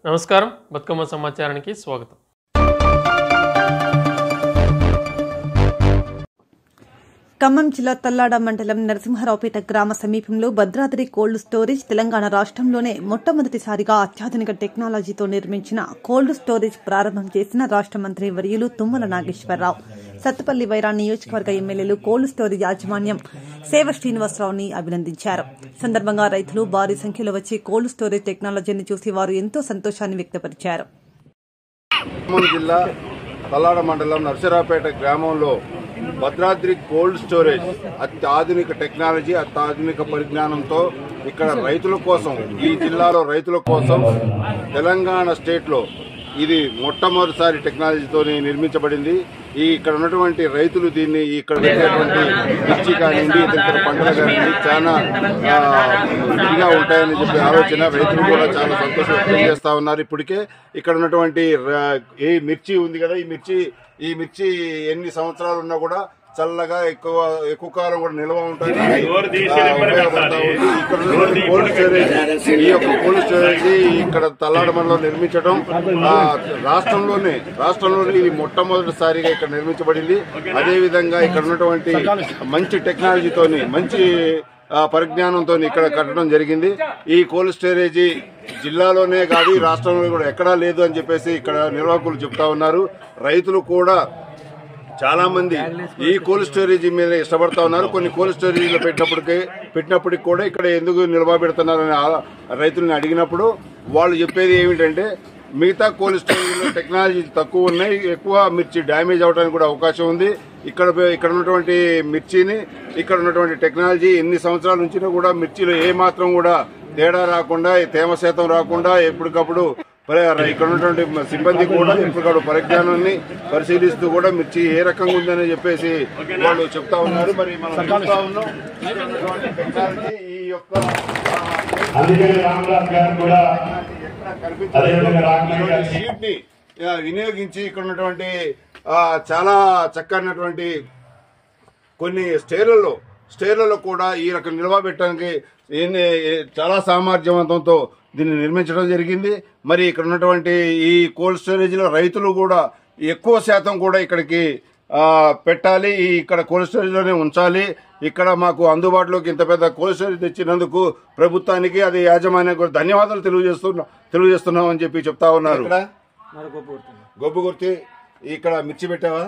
నమస్కారం, బతుకమ్మ సమాచారానికి స్వాగతం. ఖమ్మం జిల్లా తల్లాడ మండలం నరసింహారావుపేట గ్రామ సమీపంలో భద్రాద్రి కోల్డ్ స్టోరేజ్ తెలంగాణ రాష్ట్రంలోనే మొట్టమొదటిసారిగా అత్యాధునిక టెక్నాలజీతో నిర్మించిన కోల్డ్ స్టోరేజ్ ప్రారంభం చేసిన రాష్ట్ర మంత్రి వర్యులు తుమ్మల నాగేశ్వరరావు, సత్తుపల్లి వైరా నియోజకవర్గ ఎమ్మెల్యేలు కోల్డ్ స్టోరేజ్ యాజమాన్యం సేవ శ్రీనివాసరావుని అభినందించారు. సందర్భంగా రైతులు భారీ సంఖ్యలో వచ్చి కోల్డ్ స్టోరేజ్ టెక్నాలజీని చూసి వారు ఎంతో సంతోషాన్ని వ్యక్తపరిచారు. ఖమ్మం జిల్లా తల్లాడ మండలం నరసింహారావుపేట గ్రామంలో భద్రాద్రి కోల్డ్ స్టోరేజ్ అత్యాధునిక టెక్నాలజీ, అత్యాధునిక పరిజ్ఞానంతో ఇక్కడ రైతుల కోసం, ఈ జిల్లాలో రైతుల కోసం తెలంగాణ స్టేట్ లో ఇది మొట్టమొదటిసారి టెక్నాలజీతో నిర్మించబడింది. ఇక్కడ ఉన్నటువంటి రైతులు దీన్ని ఇక్కడ పెట్టేటువంటి మిర్చి కానివ్వండి, ఇతర పంటలు కానివ్వండి చాలా ఇదిగా ఉంటాయని చెప్పి ఆలోచన రైతులు కూడా చాలా సంతోషం వ్యక్తం చేస్తా ఉన్నారు. ఇప్పటికే ఇక్కడ ఉన్నటువంటి ఈ మిర్చి ఉంది కదా, ఈ మిర్చి ఎన్ని సంవత్సరాలు ఉన్నా కూడా చల్లగా ఎక్కువ కాలం కూడా నిల్వ ఉంటుంది. కోల్డ్ స్టోరేజ్, ఈ యొక్క కోల్డ్ స్టోరేజ్ ఇక్కడ తల్లాడ మండలంలో నిర్మించడం రాష్ట్రంలోనే ఇది మొట్టమొదటిసారిగా ఇక్కడ నిర్మించబడింది. అదేవిధంగా ఇక్కడ ఉన్నటువంటి మంచి టెక్నాలజీతోని, మంచి పరిజ్ఞానంతో ఇక్కడ కట్టడం జరిగింది. ఈ కోల్డ్ స్టోరేజీ జిల్లాలోనే కాదు, రాష్ట్రంలో కూడా ఎక్కడా లేదు అని చెప్పేసి ఇక్కడ నిర్వాహకులు చెప్తా ఉన్నారు. రైతులు కూడా చాలా మంది ఈ కోల్డ్ స్టోరేజ్ మీద ఇష్టపడతా ఉన్నారు. కొన్ని కోల్డ్ స్టోరేజీలో పెట్టినప్పటికీ కూడా ఇక్కడ ఎందుకు నిలబెడుతున్నారని రైతులను అడిగినప్పుడు వాళ్ళు చెప్పేది ఏమిటంటే, మిగతా కోల్డ్ స్టోరేజీలో టెక్నాలజీ తక్కువ ఉన్నాయి, ఎక్కువ మిర్చి డ్యామేజ్ అవడానికి కూడా అవకాశం ఉంది. ఇక్కడ ఉన్నటువంటి మిర్చిని, ఇక్కడ ఉన్నటువంటి టెక్నాలజీ ఎన్ని సంవత్సరాల నుంచినా కూడా మిర్చిలో ఏ మాత్రం కూడా తేడా రాకుండా, తేమ శాతం రాకుండా ఎప్పటికప్పుడు ఇక్కడ ఉన్నటువంటి సిబ్బంది కూడా ఎప్పటికప్పుడు పరిజ్ఞానాన్ని పరిశీలిస్తూ కూడా మిర్చి ఏ రకంగా ఉందని చెప్పేసి వాళ్ళు చెప్తా ఉన్నారు. మరి మనం చెప్తా ఉన్నాం టెక్నాలజీ ఈ యొక్క షీట్ ని వినియోగించి ఇక్కడ ఉన్నటువంటి చాలా చక్కనటువంటి కొన్ని స్టేర్లలో కూడా ఈ రకం నిల్వ పెట్టడానికి చాలా సామర్థ్యవంతంతో దీన్ని నిర్మించడం జరిగింది. మరి ఇక్కడ ఉన్నటువంటి ఈ కోల్డ్ స్టోరేజ్ లో రైతులు కూడా ఎక్కువ శాతం కూడా ఇక్కడికి పెట్టాలి, ఇక్కడ కోల్డ్ స్టోరేజ్ లోనే ఉంచాలి. ఇక్కడ మాకు అందుబాటులోకి ఇంత పెద్ద కోల్డ్ స్టోరేజ్ తెచ్చినందుకు ప్రభుత్వానికి, అది యాజమాన్యానికి కూడా ధన్యవాదాలు తెలియజేస్తున్నాం అని చెప్పి చెప్తా ఉన్నారు. గొబ్బుగుర్తి ఇక్కడ మిర్చి పెట్టావా?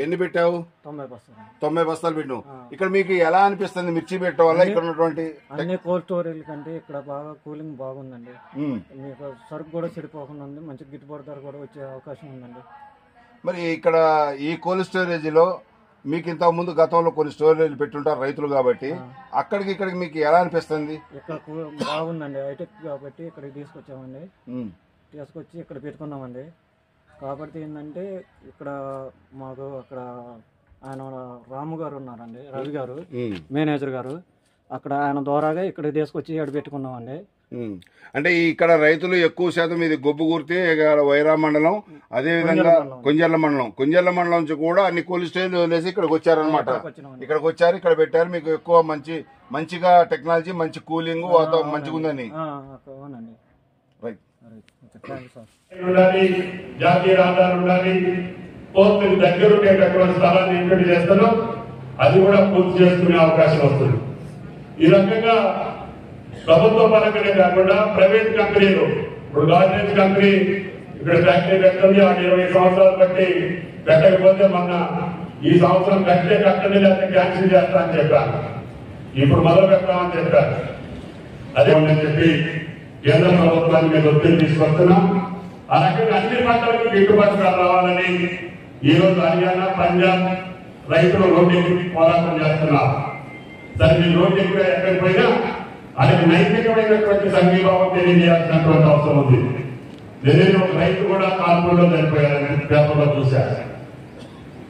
ఎన్ని పెట్టావు? 90 బస్తాలు పెట్టావు. ఇక్కడ మీకు ఎలా అనిపిస్తుంది మిర్చి పెట్టడం వల్ల? ఇక్కడ ఉన్నటువంటి అన్ని కోల్డ్ స్టోరేజ్ కంటే ఇక్కడ బాగా కూలింగ్ బాగుందండి. మీకు సరుకు కూడా చెడిపోకుండా ఉంది, మంచి గిట్టుబాటు ధర కూడా వచ్చే అవకాశం ఉందండి. మరి ఇక్కడ ఈ కోల్డ్ స్టోరేజ్ లో మీకు ఇంత ముందు గతంలో కొన్ని స్టోరేజ్ పెట్టుంటారు రైతులు కాబట్టి, ఇక్కడికి మీకు ఎలా అనిపిస్తుంది? ఇక్కడ బాగుందండి, హైటెక్ కాబట్టి ఇక్కడికి తీసుకొచ్చామండి. తీసుకొచ్చి ఇక్కడ పెట్టుకున్నామండి. కాబట్టి ఏంటంటే ఇక్కడ మాకు అక్కడ ఆయన రాము గారు ఉన్నారండి, రవి గారు మేనేజర్ గారు, అక్కడ ఆయన ద్వారాగా ఇక్కడ తీసుకొచ్చి ఇక్కడ పెట్టుకున్నామండి. అంటే ఇక్కడ రైతులు ఎక్కువ శాతం ఇది గొబ్బుగుర్తి, వైరా మండలం, అదేవిధంగా కొంజర్ల మండలం నుంచి కూడా అన్ని కోల్డ్ స్టోరేజ్ వదిలేసి ఇక్కడికి వచ్చారనమాట. ఇక్కడికి వచ్చారు, ఇక్కడ పెట్టారు. మీకు ఎక్కువ మంచిగా టెక్నాలజీ, మంచి కూలింగ్ వాతావరణం మంచిగా ఉందని. అవునండి. రైట్. ఉండాలి, జాతీయ రహదారులు ఉండాలి. పోర్టుకు దగ్గర ఉండేటటువంటి స్థలాన్ని ఎంపిక చేస్తాను, అది కూడా పూర్తి చేసుకునే అవకాశం వస్తుంది. ఈ రకంగా ప్రభుత్వ పరంగానే కాకుండా ప్రైవేట్ కంపెనీలు, ఇప్పుడు గార్డెన్స్ కంపెనీ ఇక్కడ ఫ్యాక్టరీ పెట్టండి, 20 సంవత్సరాలు బట్టి పెట్టకపోతే మొన్న ఈ సంవత్సరం కట్టండి లేకపోతే క్యాన్సిల్ చేస్తా అని చెప్పాను. ఇప్పుడు మొదలు పెడతామని చెప్పారు. అదే చెప్పి కేంద్ర ప్రభుత్వాన్ని మీద ఒత్తిడి తీసుకొస్తున్నాం. ఆ రకంగా అన్ని పంటలకు గిట్టుబాటు రావాలని ఈ రోజు హర్యానా, పంజాబ్ రైతులు రోడ్డు ఎక్కి పోరాటం చేస్తున్నారు. సరే, మీరు రోడ్డు ఎక్కువ ఎక్కడికి పోయినా అది నైతికమైనటువంటి సంఘీభావం తెలియజేయాల్సినటువంటి అవసరం ఉంది. నిన్న ఒక రైతు కూడా కాల్పుల్లో చనిపోయారని పేపర్లో చూశారు.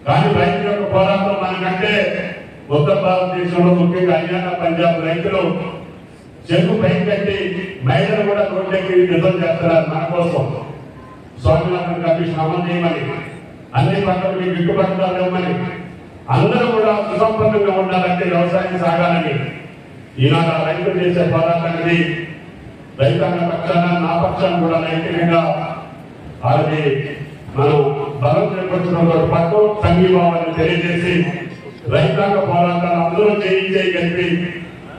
కానీ రైతుల యొక్క పోరాటం మనకంటే ఉత్తర భారతదేశంలో ముఖ్యంగా హర్యానా, పంజాబ్ రైతులు చెరుకు పైకి కట్టి మహిళలు కూడా రోడ్డెక్కి యుద్ధం చేస్తున్నారు మన కోసం. స్వామినాథన్ కమిషన్ అమలు చేయమని, అన్ని పంటలకు గిట్టుబాటు ఇవ్వమని, అందరూ కూడా సుసంపన్నంగా ఉండాలంటే వ్యవసాయం సాగాలని ఈనాడు రైతులు చేసే పోరాటానికి రైతాంగ పక్షాన నా పక్షాన్ని కూడా నైతికంగా వాళ్ళకి మనం బలం చేకూర్చడంతో పాటు సంఘీభావాన్ని తెలియజేసి రైతాంగ పోరాటాలు అందరూ చేయి కలిపి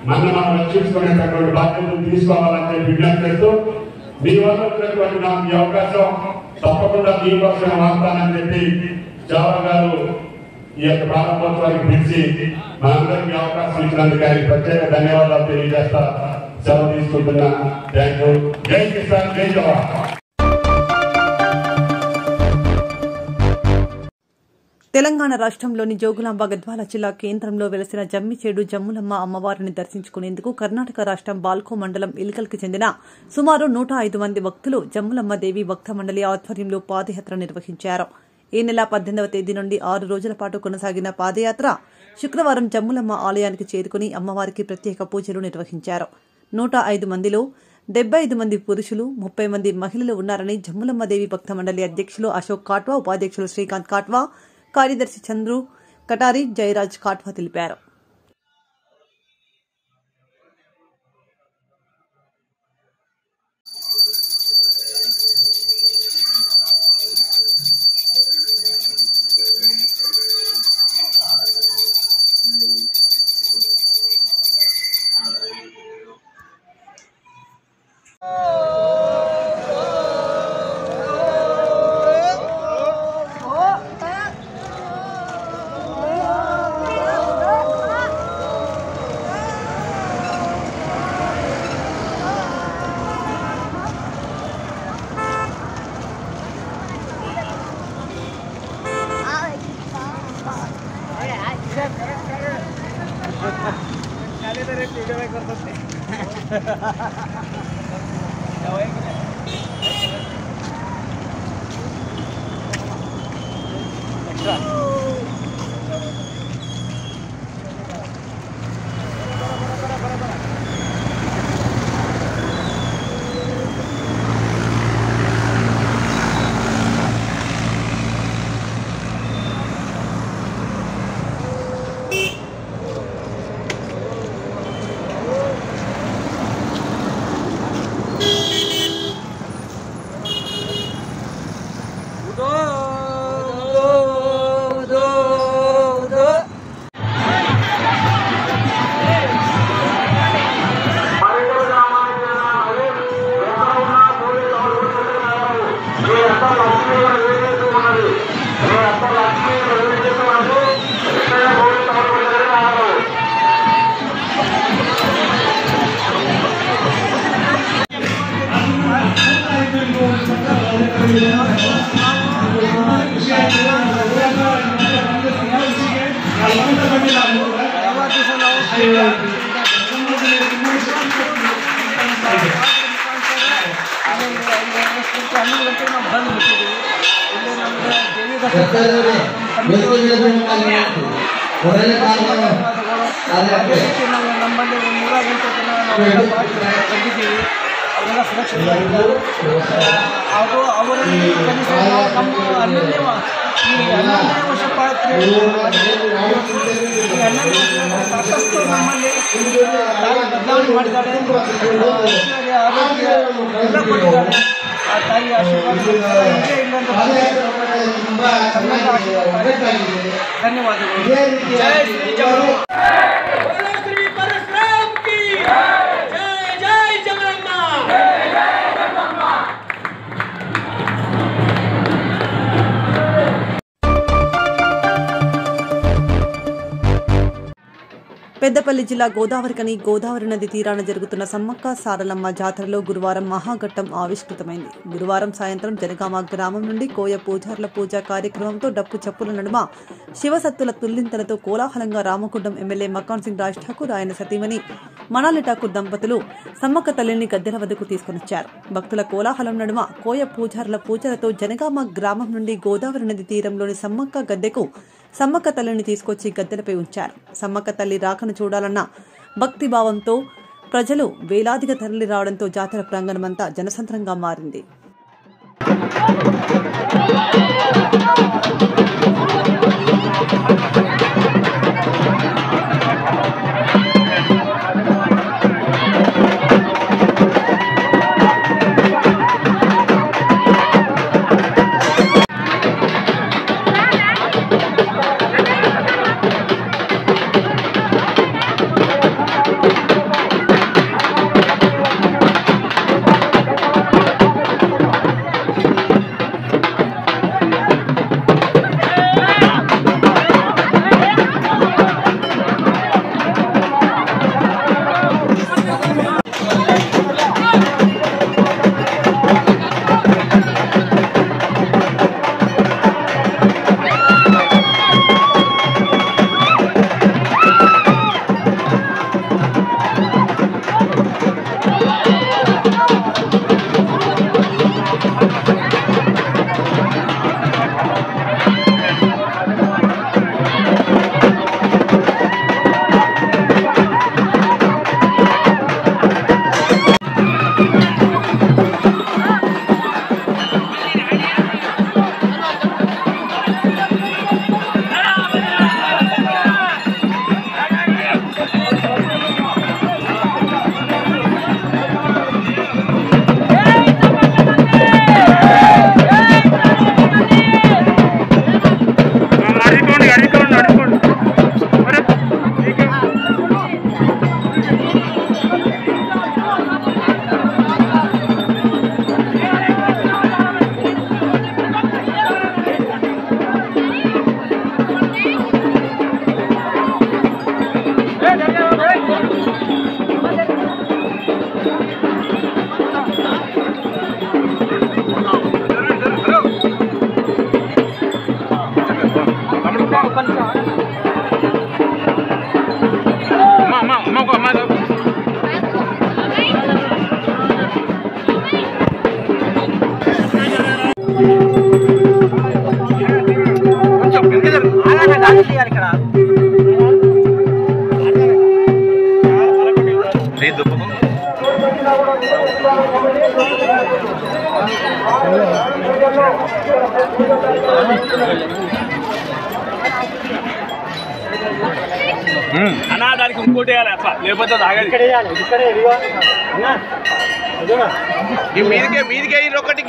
మనం రక్షించుకునేటటువంటి బాధ్యతలు తీసుకోవాలని చెప్పి విజ్ఞప్తి చేస్తూ మీ వల్ల వచ్చినటువంటి నాకు ఈ అవకాశం తప్పకుండా మీకోసం వాడతానని చెప్పి జావా గారు ఈ యొక్క ప్రారంభోత్సవానికి పిలిచి మనందరికీ అవకాశం ఇచ్చినందుకు ఆయన ప్రత్యేక ధన్యవాదాలు తెలియజేస్తా సెలవు తీసుకుంటున్నా. Thank you. జై కిసాన్, జై జవాన్. తెలంగాణ రాష్ట్రంలోని జోగులాంబ గద్వాల జిల్లా కేంద్రంలో వెలసిన జమ్మిచేడు జమ్ములమ్మ అమ్మవారిని దర్శించుకునేందుకు కర్ణాటక రాష్ట్రం బాల్కో మండలం ఇల్కల్కి చెందిన సుమారు 105 మంది భక్తులు జమ్ములమ్మ దేవి భక్త మండలి ఆధ్వర్యంలో పాదయాత్ర నిర్వహించారు. ఈ నెల 18వ తేదీ నుండి 6 రోజుల పాటు కొనసాగిన పాదయాత్ర శుక్రవారం జమ్ములమ్మ ఆలయానికి చేరుకుని అమ్మవారికి ప్రత్యేక పూజలు నిర్వహించారు. 105 మందిలో 75 మంది పురుషులు, 30 మంది మహిళలు ఉన్నారని జమ్ములమ్మ దేవి భక్త మండలి అధ్యక్షులు అశోక్ కాట్వా, ఉపాధ్యక్షులు శ్రీకాంత్ కాట్వా, కార్యదర్శి చంద్రు కటారి, జయరాజ్ కాట్వా తెలిపారు. పెద్దపల్లి జిల్లా గోదావరికని గోదావరి నది తీరాన జరుగుతున్న సమ్మక్క సారలమ్మ జాతరలో గురువారం మహాఘట్టం ఆవిష్కృతమైంది. గురువారం సాయంత్రం జనగామ గ్రామం నుండి కోయ పూజార్ల పూజా కార్యక్రమంతో డప్పు చప్పుల నడుమ శివసత్తుల తుల్లింతలతో కోలాహలంగా రామగుండం ఎమ్మెల్యే మకాన్ సింగ్ రాజ్ ఠాకూర్, ఆయన సతీమణి మనాలి ఠాకూర్ దంపతులు సమ్మక్క తల్లిని గద్దెల వద్దకు తీసుకొనిచ్చారు. భక్తుల కోలాహలం నడుమ కోయ పూజార్ల పూజలతో జనగామ గ్రామం నుండి గోదావరి నది తీరంలోని సమ్మక్క గద్దెకు సమ్మక్క తల్లిని తీసుకొచ్చి గద్దెలపై ఉంచారు. సమ్మక్క తల్లి రాకను చూడాలన్న భక్తిభావంతో ప్రజలు వేలాదిగా తరలి రావడంతో జాతర ప్రాంగణమంతా జనసంద్రంగా మారింది. అన్నా దానికి ఇంకోటి వేయాలి అట్లా లేకపోతే తాగాలి మీదికే ఒకటి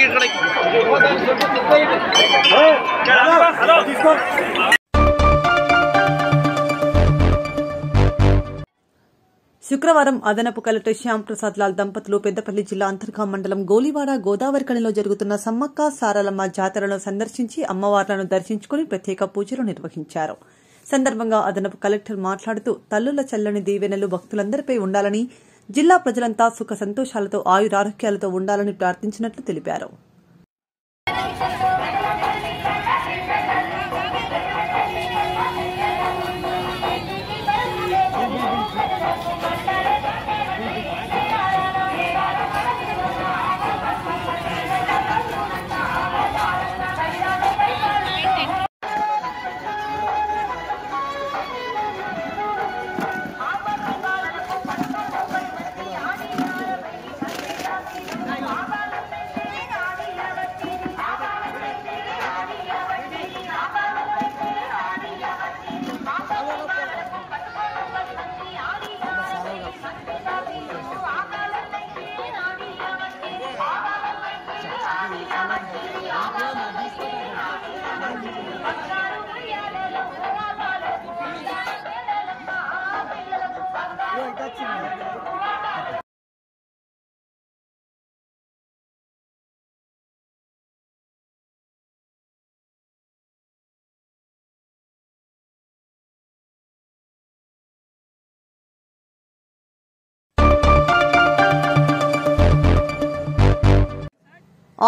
శుక్రవారం అదనపు కలెక్టర్ శ్యామ్ ప్రసాద్ లాల్ దంపతులు పెద్దపల్లి జిల్లా అంతర్గాం మండలం గోలివాడ గోదావరికనిలో జరుగుతున్న సమ్మక్క సారలమ్మ జాతరను సందర్శించి అమ్మవార్లను దర్శించుకుని ప్రత్యేక పూజలు నిర్వహించారు. సందర్భంగా అదనపు కలెక్టర్ మాట్లాడుతూ తల్లుల చల్లని దీవెనలు భక్తులందరిపై ఉండాలని, జిల్లా ప్రజలంతా సుఖ సంతోషాలతో ఆయురారోగ్యాలతో ఉండాలని ప్రార్థించినట్లు తెలిపారు.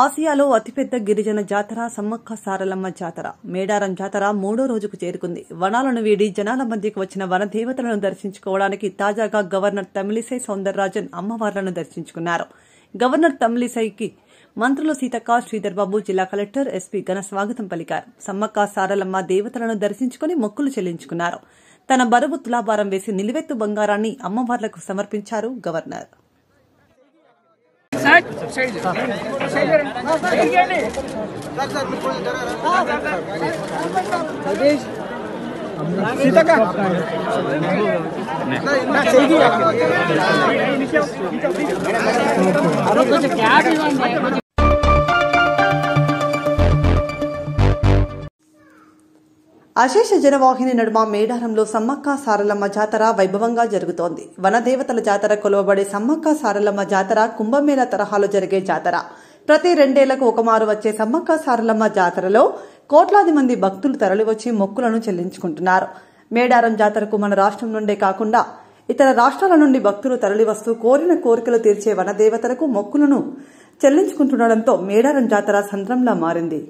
ఆసియాలో అతిపెద్ద గిరిజన జాతర సమ్మక్క సారలమ్మ జాతర మేడారం జాతర 3వ రోజుకు చేరుకుంది. వనాలను వీడి జనాల మధ్యకు వచ్చిన వనదేవతలను దర్శించుకోవడానికి తాజాగా గవర్నర్ తమిళిసై సౌందరరాజన్ అమ్మవార్లను దర్శించుకున్నారు. గవర్నర్ తమిళిసైకి మంత్రులు సీతక్క, శ్రీధర్ బాబు, జిల్లా కలెక్టర్, ఎస్పీ ఘన స్వాగతం పలికారు. సమ్మక్క సారలమ్మ దేవతలను దర్శించుకుని మొక్కులు చెల్లించుకున్నారు. తన బరువు తులాభారం వేసి నిలువెత్తు బంగారాన్ని అమ్మవార్లకు సమర్పించారు గవర్నర్. అశేష జనవాహిని నడుమ మేడారంలో సమ్మక్క సారలమ్మ జాతర వైభవంగా జరుగుతోంది. వనదేవతల జాతర కొలువబడే సమ్మక్క సారలమ్మ జాతర కుంభమేళ తరహాలో జరిగే జాతర. ప్రతి 2 ఏళ్లకు ఒకమారు వచ్చే సమ్మక్క సారలమ్మ జాతరలో కోట్లాది మంది భక్తులు తరలివచ్చి మొక్కులను చెల్లించుకుంటున్నారు. మేడారం జాతరకు మన రాష్ట్రం నుండే కాకుండా ఇతర రాష్ట్రాల నుండి భక్తులు తరలివస్తూ కోరిన కోరికలు తీర్చే వనదేవతలకు మొక్కులను చెల్లించుకుంటుండటంతో మేడారం జాతర సంద్రంలా మారింది.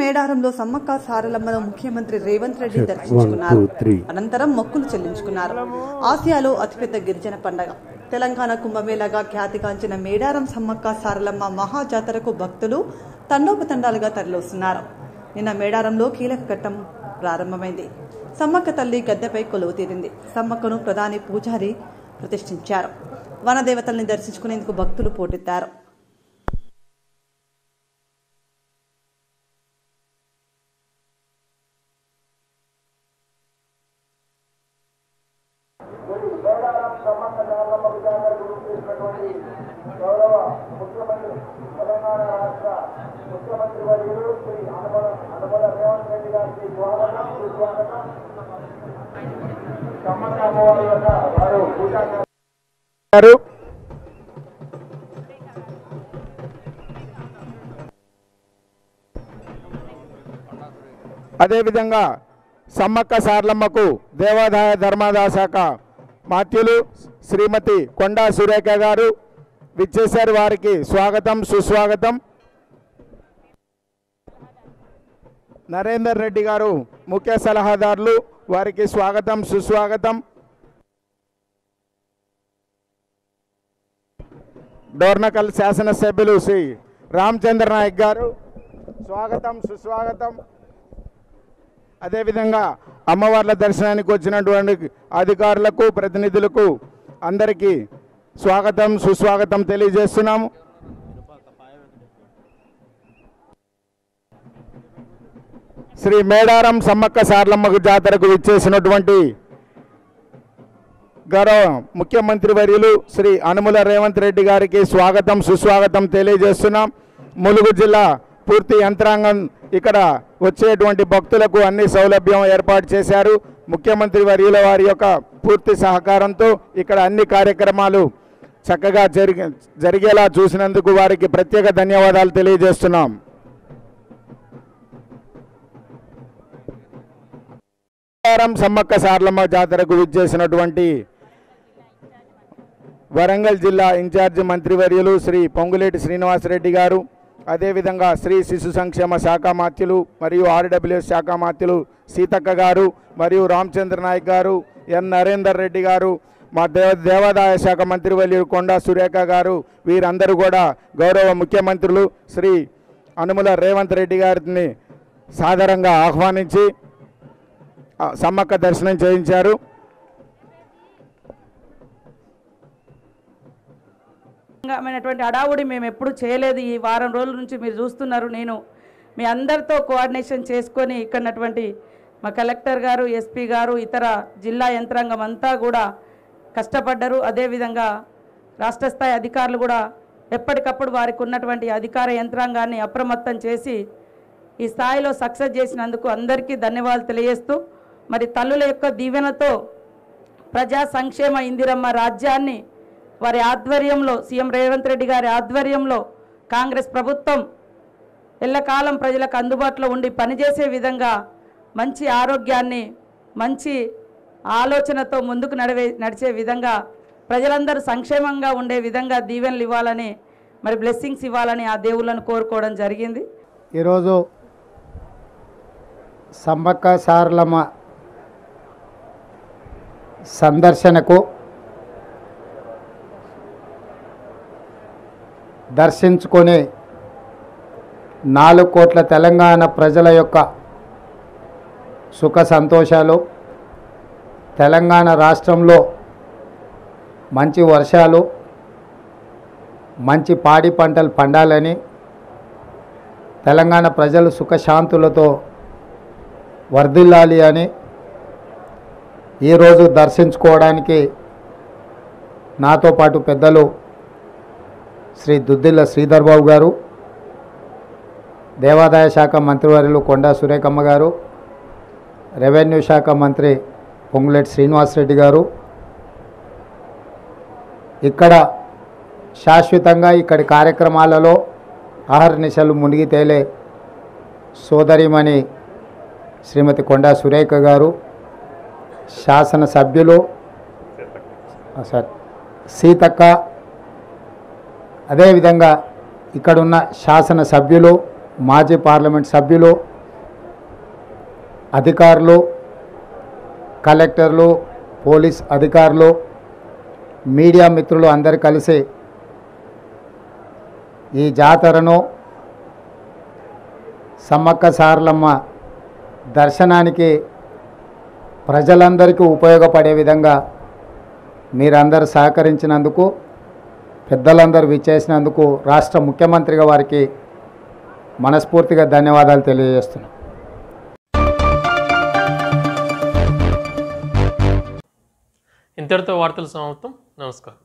మేడారంలో సమ్మక్క సారలమ్మను ముఖ్యమంత్రి రేవంత్ రెడ్డి దర్శించుకున్నారు. అనంతరం మొక్కులు చెల్లించుకున్నారు. ఆసియాలో అతిపెద్ద గిరిజన పండగ తెలంగాణ కుంభమేళాగా ఖ్యాతిగాంచిన మేడారం సమ్మక్క సారలమ్మ మహాజాతరకు భక్తులు తండోపతండాలుగా తరలివస్తున్నారు. నిన్న మేడారంలో కీలక ఘట్టం ప్రారంభమైంది. సమ్మక్క తల్లి గద్దెపై కొలువు తీరింది. సమ్మక్కను ప్రధాని పూజారి ప్రతిష్ఠించారు. వనదేవతల్ని దర్శించుకునేందుకు భక్తులు పోటెత్తారు. అదేవిధంగా సమ్మక్క సారలమ్మకు దేవాదాయ ధర్మాదాయ శాఖ మాత్యులు శ్రీమతి కొండా సురేఖ గారు విచ్చేశారు. వారికి స్వాగతం సుస్వాగతం. నరేందర్ రెడ్డి గారు ముఖ్య సలహాదారులు, వారికి స్వాగతం సుస్వాగతం. డోర్నకల్ శాసనసభ్యులు శ్రీ రామచంద్ర నాయక్ గారు స్వాగతం సుస్వాగతం. అదేవిధంగా అమ్మవార్ల దర్శనానికి వచ్చినటువంటి అధికారులకు ప్రతినిధులకు అందరికీ స్వాగతం సుస్వాగతం తెలియజేస్తున్నాము. శ్రీ మేడారం సమ్మక్క సారలమ్మకు జాతరకు విచ్చేసినటువంటి గౌరవ ముఖ్యమంత్రి వర్యులు శ్రీ అనుముల రేవంత్ రెడ్డి గారికి స్వాగతం సుస్వాగతం తెలియజేస్తున్నాం. ములుగు జిల్లా పూర్తి యంత్రాంగం ఇక్కడ వచ్చేటువంటి భక్తులకు అన్ని సౌలభ్యం ఏర్పాటు చేశారు. ముఖ్యమంత్రి వర్యుల వారి యొక్క పూర్తి సహకారంతో ఇక్కడ అన్ని కార్యక్రమాలు చక్కగా జరిగేలా చూసినందుకు వారికి ప్రత్యేక ధన్యవాదాలు తెలియజేస్తున్నాం. సమ్మక్క సారలమ్మ జాతరకు విచ్చేసినటువంటి వరంగల్ జిల్లా ఇన్ఛార్జి మంత్రివర్యులు శ్రీ పొంగులేటి శ్రీనివాసరెడ్డి గారు, అదేవిధంగా స్త్రీ శిశు సంక్షేమ శాఖ మాత్యులు మరియు ఆర్డబ్ల్యూఎస్ శాఖ మాత్యులు సీతక్క గారు మరియు రామచంద్ర నాయక్ గారు, ఎన్ నరేందర్ రెడ్డి గారు, మా దేవాదాయ శాఖ మంత్రివర్యులు కొండా సురేఖ గారు, వీరందరూ కూడా గౌరవ ముఖ్యమంత్రులు శ్రీ అనుముల రేవంత్ రెడ్డి గారిని సాదరంగా ఆహ్వానించి సమ్మక్క దర్శనం చేయించారు. హడావుడి మేము ఎప్పుడు చేయలేదు. ఈ వారం రోజుల నుంచి మీరు చూస్తున్నారు. నేను మీ అందరితో కోఆర్డినేషన్ చేసుకొని ఇక్కడటువంటి మా కలెక్టర్ గారు, ఎస్పీ గారు, ఇతర జిల్లా యంత్రాంగం అంతా కూడా కష్టపడ్డారు. అదేవిధంగా రాష్ట్ర స్థాయి అధికారులు కూడా ఎప్పటికప్పుడు వారికి ఉన్నటువంటి అధికార యంత్రాంగాన్ని అప్రమత్తం చేసి ఈ స్థాయిలో సక్సెస్ చేసినందుకు అందరికీ ధన్యవాదాలు తెలియజేస్తూ, మరి తల్లుల యొక్క దీవెనతో ప్రజా సంక్షేమ ఇందిరమ్మ రాజ్యాన్ని వారి ఆధ్వర్యంలో, సీఎం రేవంత్ రెడ్డి గారి ఆధ్వర్యంలో కాంగ్రెస్ ప్రభుత్వం ఎల్లకాలం ప్రజలకు అందుబాటులో ఉండి పనిచేసే విధంగా మంచి ఆరోగ్యాన్ని, మంచి ఆలోచనతో ముందుకు నడిచే విధంగా ప్రజలందరూ సంక్షేమంగా ఉండే విధంగా దీవెనలు ఇవ్వాలని, మరి బ్లెస్సింగ్స్ ఇవ్వాలని ఆ దేవుళ్ళను కోరుకోవడం జరిగింది. ఈరోజు సమ్మక్క సారలమ్మ సందర్శనకు దర్శించుకొని 4 కోట్ల తెలంగాణ ప్రజల యొక్క సుఖ సంతోషాలు, తెలంగాణ రాష్ట్రంలో మంచి వర్షాలు, మంచి పాడి పంటలు పండాలని, తెలంగాణ ప్రజలు సుఖశాంతులతో వర్ధిల్లాలి అని ఈరోజు దర్శించుకోవడానికి నాతో పాటు పెద్దలు శ్రీ దుద్దిల్ల శ్రీధర్ బాబు గారు, దేవాదాయ శాఖ మంత్రివర్యులు కొండా సురేఖమ్మ గారు, రెవెన్యూ శాఖ మంత్రి పొంగులేటి శ్రీనివాసరెడ్డి గారు, ఇక్కడ శాశ్వతంగా ఇక్కడి కార్యక్రమాలలో ఆహర్నిశలు మునిగి తేలే సోదరిమణి శ్రీమతి కొండా సురేఖ గారు, శాసనసభ్యులు సీతక్క, అదేవిధంగా ఇక్కడున్న శాసనసభ్యులు, మాజీ పార్లమెంట్ సభ్యులు, అధికారులు, కలెక్టర్లు, పోలీస్ అధికారులు, మీడియా మిత్రులు అందరూ కలిసి ఈ జాతరను సమ్మక్క సారలమ్మ దర్శనానికి ప్రజలందరికీ ఉపయోగపడే విధంగా మీరందరూ సహకరించినందుకు, పెద్దలందరూ విచ్చేసినందుకు రాష్ట్ర ముఖ్యమంత్రిగా వారికి మనస్ఫూర్తిగా ధన్యవాదాలు తెలియజేస్తున్నాం. ఇంతటితో వార్తలు సమాప్తం. నమస్కారం.